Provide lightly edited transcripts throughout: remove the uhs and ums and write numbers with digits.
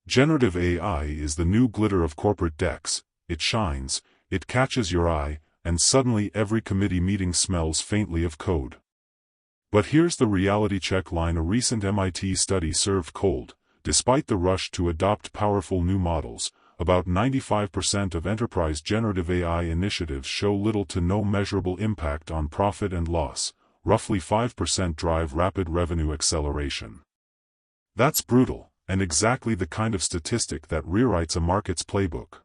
Generative AI is the new glitter of corporate decks. It shines, it catches your eye, and suddenly every committee meeting smells faintly of code. But here's the reality check line: a recent MIT study served cold. Despite the rush to adopt powerful new models, about 95% of enterprise generative AI initiatives show little to no measurable impact on profit and loss. Roughly 5% drive rapid revenue acceleration. That's brutal, and exactly the kind of statistic that rewrites a market's playbook.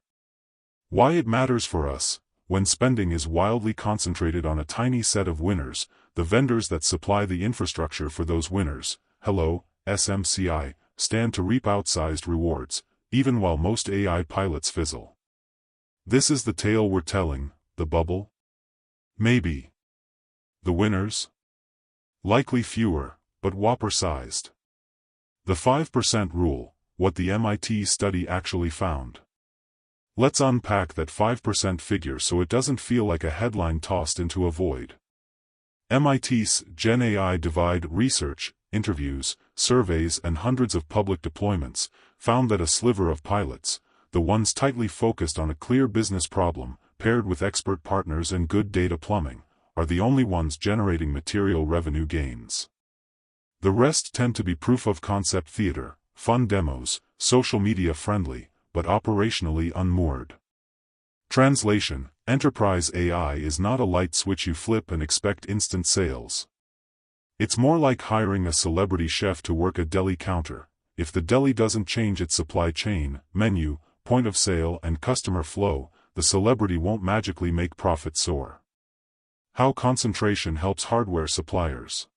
Why it matters for us: when spending is wildly concentrated on a tiny set of winners, the vendors that supply the infrastructure for those winners, hello, SMCI, stand to reap outsized rewards, even while most AI pilots fizzle. This is the tale we're telling. The bubble? Maybe. The winners? Likely fewer, but whopper-sized. The 5% rule, what the MIT study actually found. Let's unpack that 5% figure so it doesn't feel like a headline tossed into a void. MIT's Gen AI Divide research, interviews, surveys and hundreds of public deployments, found that a sliver of pilots, the ones tightly focused on a clear business problem, paired with expert partners and good data plumbing, are the only ones generating material revenue gains. The rest tend to be proof-of-concept theater, fun demos, social media friendly, but operationally unmoored. Translation: enterprise AI is not a light switch you flip and expect instant sales. It's more like hiring a celebrity chef to work a deli counter. If the deli doesn't change its supply chain, menu, point of sale and customer flow, the celebrity won't magically make profits soar. How concentration helps hardware suppliers.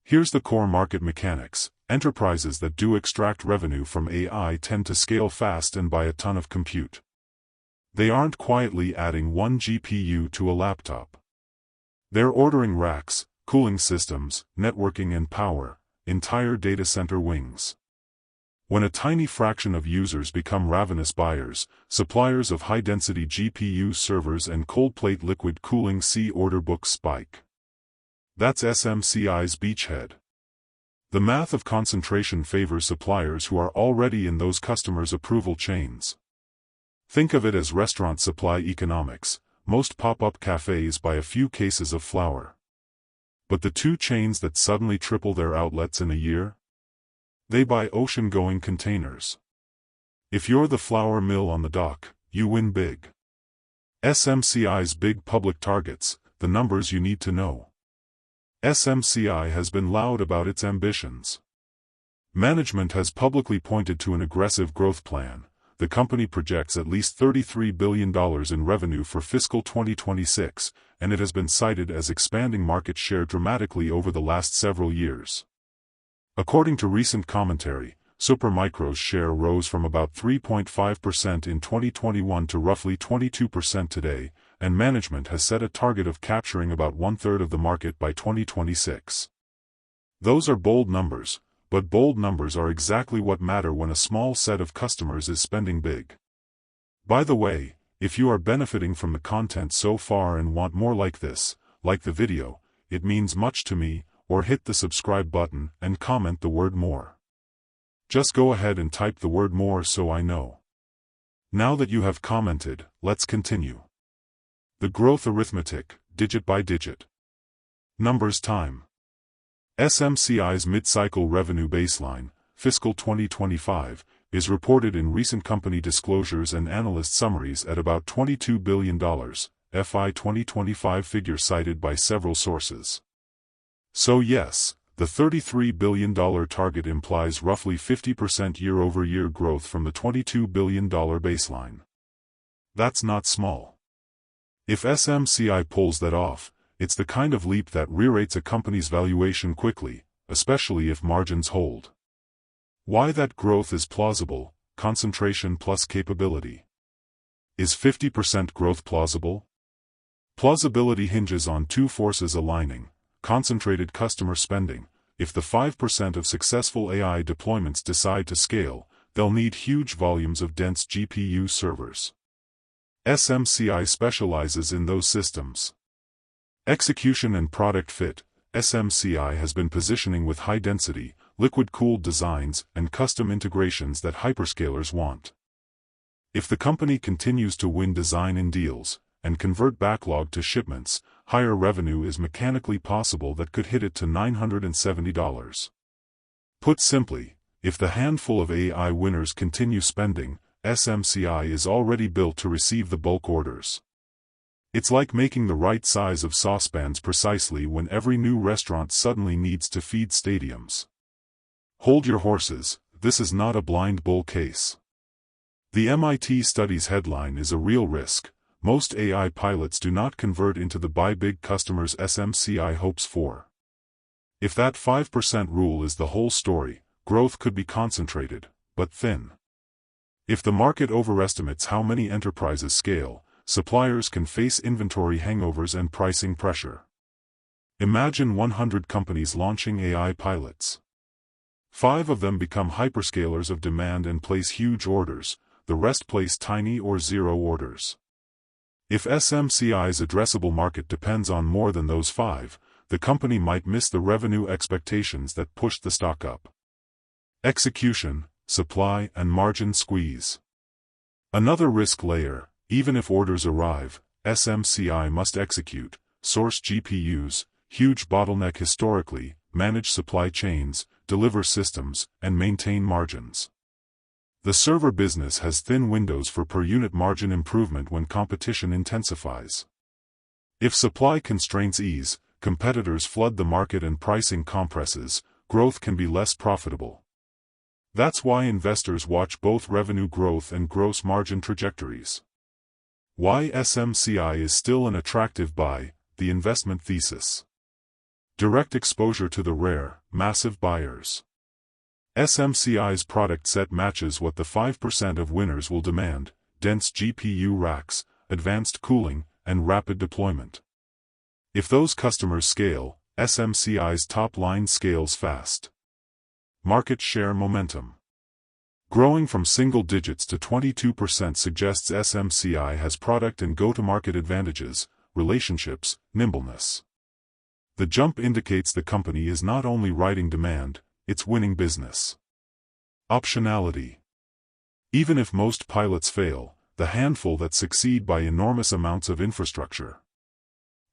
Here's the core market mechanics. Enterprises that do extract revenue from AI tend to scale fast and buy a ton of compute. They aren't quietly adding one GPU to a laptop. They're ordering racks, cooling systems, networking and power, entire data center wings. When a tiny fraction of users become ravenous buyers, suppliers of high-density GPU servers and cold-plate liquid cooling see order books spike. That's SMCI's beachhead. The math of concentration favors suppliers who are already in those customers' approval chains. Think of it as restaurant supply economics. Most pop-up cafes buy a few cases of flour. But the two chains that suddenly triple their outlets in a year? They buy ocean-going containers. If you're the flour mill on the dock, you win big. SMCI's big public targets, the numbers you need to know. SMCI has been loud about its ambitions. Management has publicly pointed to an aggressive growth plan. The company projects at least $33 billion in revenue for fiscal 2026, and it has been cited as expanding market share dramatically over the last several years. According to recent commentary, Supermicro's share rose from about 3.5% in 2021 to roughly 22% today, and management has set a target of capturing about one-third of the market by 2026. Those are bold numbers, but bold numbers are exactly what matter when a small set of customers is spending big. By the way, if you are benefiting from the content so far and want more like this, like the video, it means much to me, or hit the subscribe button and comment the word more. Just go ahead and type the word more so I know. Now that you have commented, let's continue. The growth arithmetic, digit by digit. Numbers time. SMCI's mid-cycle revenue baseline, fiscal 2025, is reported in recent company disclosures and analyst summaries at about $22 billion, FY 2025 figure cited by several sources. So yes, the $33 billion target implies roughly 50% year-over-year growth from the $22 billion baseline. That's not small. If SMCI pulls that off, it's the kind of leap that re-rates a company's valuation quickly, especially if margins hold. Why that growth is plausible: concentration plus capability. Is 50% growth plausible? Plausibility hinges on two forces aligning: concentrated customer spending. If the 5% of successful AI deployments decide to scale, they'll need huge volumes of dense GPU servers. SMCI specializes in those systems. Execution and product fit. SMCI has been positioning with high-density, liquid-cooled designs, and custom integrations that hyperscalers want. If the company continues to win design-in deals, and convert backlog to shipments, higher revenue is mechanically possible that could hit it to $970. Put simply, if the handful of AI winners continue spending, SMCI is already built to receive the bulk orders. It's like making the right size of saucepans precisely when every new restaurant suddenly needs to feed stadiums. Hold your horses, this is not a blind bull case. The MIT study's headline is a real risk. Most AI pilots do not convert into the buy big customers SMCI hopes for. If that 5% rule is the whole story, growth could be concentrated, but thin. If the market overestimates how many enterprises scale, suppliers can face inventory hangovers and pricing pressure. Imagine 100 companies launching AI pilots. 5 of them become hyperscalers of demand and place huge orders, the rest place tiny or zero orders. If SMCI's addressable market depends on more than those 5, the company might miss the revenue expectations that pushed the stock up. Execution, supply and margin squeeze. Another risk layer. Even if orders arrive, SMCI must execute, source GPUs, huge bottleneck historically, manage supply chains, deliver systems, and maintain margins. The server business has thin windows for per-unit margin improvement when competition intensifies. If supply constraints ease, competitors flood the market and pricing compresses, growth can be less profitable. That's why investors watch both revenue growth and gross margin trajectories. Why SMCI is still an attractive buy, the investment thesis. Direct exposure to the rare, massive buyers. SMCI's product set matches what the 5% of winners will demand: dense GPU racks, advanced cooling, and rapid deployment. If those customers scale, SMCI's top line scales fast. Market share momentum. Growing from single digits to 22% suggests SMCI has product and go-to-market advantages, relationships, nimbleness. The jump indicates the company is not only riding demand, it's winning business. Optionality. Even if most pilots fail, the handful that succeed buy enormous amounts of infrastructure.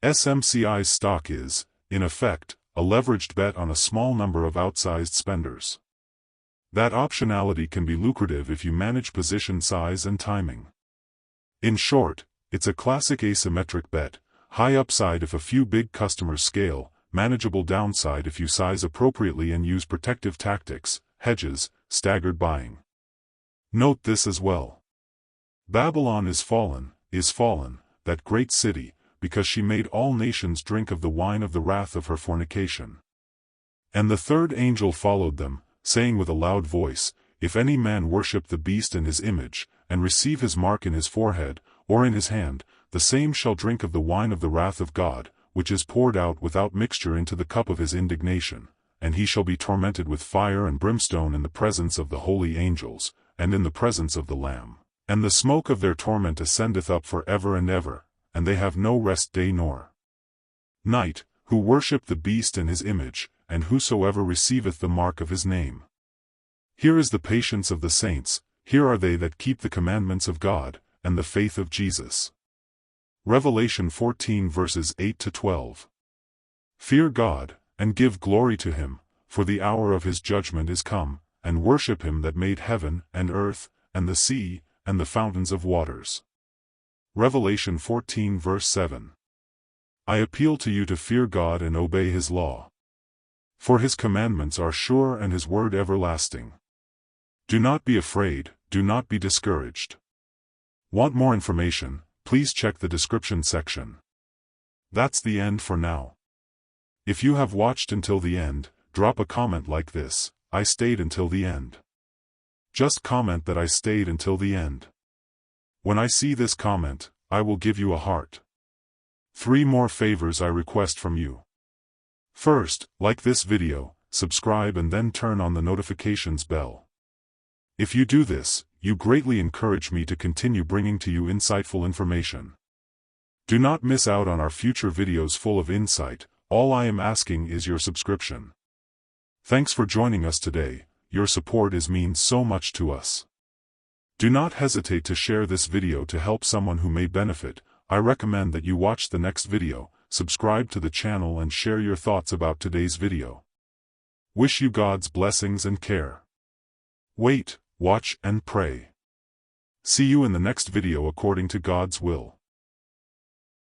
SMCI's stock is, in effect, a leveraged bet on a small number of outsized spenders. That optionality can be lucrative if you manage position size and timing. In short, it's a classic asymmetric bet: high upside if a few big customers scale, manageable downside if you size appropriately and use protective tactics, hedges, staggered buying. Note this as well. Babylon is fallen, that great city, because she made all nations drink of the wine of the wrath of her fornication. And the third angel followed them, saying with a loud voice, If any man worship the beast and his image, and receive his mark in his forehead, or in his hand, the same shall drink of the wine of the wrath of God, which is poured out without mixture into the cup of his indignation, and he shall be tormented with fire and brimstone in the presence of the holy angels, and in the presence of the Lamb. And the smoke of their torment ascendeth up for ever and ever, and they have no rest day nor night, who worship the beast and his image, and whosoever receiveth the mark of his name. Here is the patience of the saints, here are they that keep the commandments of God, and the faith of Jesus. Revelation 14 verses 8-12. Fear God, and give glory to him, for the hour of his judgment is come, and worship him that made heaven, and earth, and the sea, and the fountains of waters. Revelation 14 verse 7. I appeal to you to fear God and obey his law. For his commandments are sure and his word everlasting. Do not be afraid, do not be discouraged. Want more information? Please check the description section. That's the end for now. If you have watched until the end, drop a comment like this: I stayed until the end. Just comment that I stayed until the end. When I see this comment, I will give you a heart. 3 more favors I request from you. First, like this video, subscribe and then turn on the notifications bell. If you do this, you greatly encourage me to continue bringing to you insightful information. Do not miss out on our future videos full of insight. All I am asking is your subscription. Thanks for joining us today. Your support means so much to us. Do not hesitate to share this video to help someone who may benefit. I recommend that you watch the next video, subscribe to the channel and share your thoughts about today's video. Wish you God's blessings and care. Wait, watch and pray. See you in the next video according to God's will.